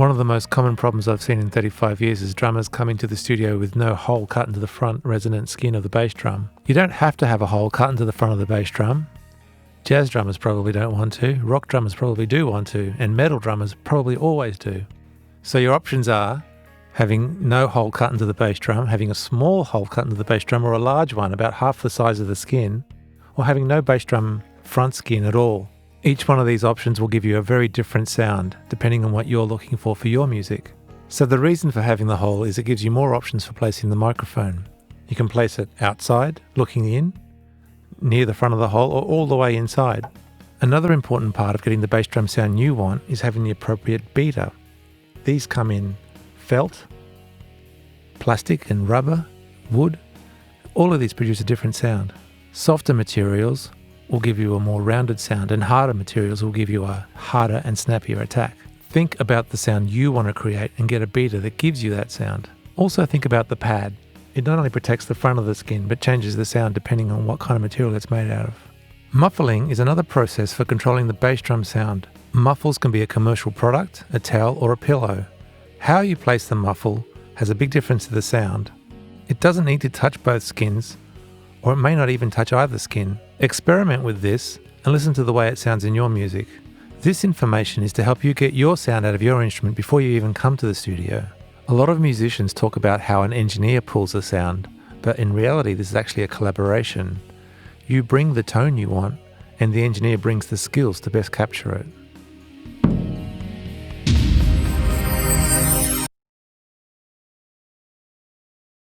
One of the most common problems I've seen in 35 years is drummers coming to the studio with no hole cut into the front resonant skin of the bass drum. You don't have to have a hole cut into the front of the bass drum. Jazz drummers probably don't want to, rock drummers probably do want to, and metal drummers probably always do. So your options are having no hole cut into the bass drum, having a small hole cut into the bass drum or a large one about half the size of the skin, or having no bass drum front skin at all. Each one of these options will give you a very different sound, depending on what you're looking for your music. So the reason for having the hole is it gives you more options for placing the microphone. You can place it outside, looking in, near the front of the hole, or all the way inside. Another important part of getting the bass drum sound you want is having the appropriate beater. These come in felt, plastic and rubber, wood. All of these produce a different sound. Softer materials will give you a more rounded sound, and harder materials will give you a harder and snappier attack. Think about the sound you want to create and get a beater that gives you that sound. Also think about the pad. It not only protects the front of the skin, but changes the sound depending on what kind of material it's made out of. Muffling is another process for controlling the bass drum sound. Muffles can be a commercial product, a towel, or a pillow. How you place the muffle has a big difference to the sound. It doesn't need to touch both skins, or it may not even touch either skin. Experiment with this and listen to the way it sounds in your music. This information is to help you get your sound out of your instrument before you even come to the studio. A lot of musicians talk about how an engineer pulls the sound, but in reality this is actually a collaboration. You bring the tone you want, and the engineer brings the skills to best capture it.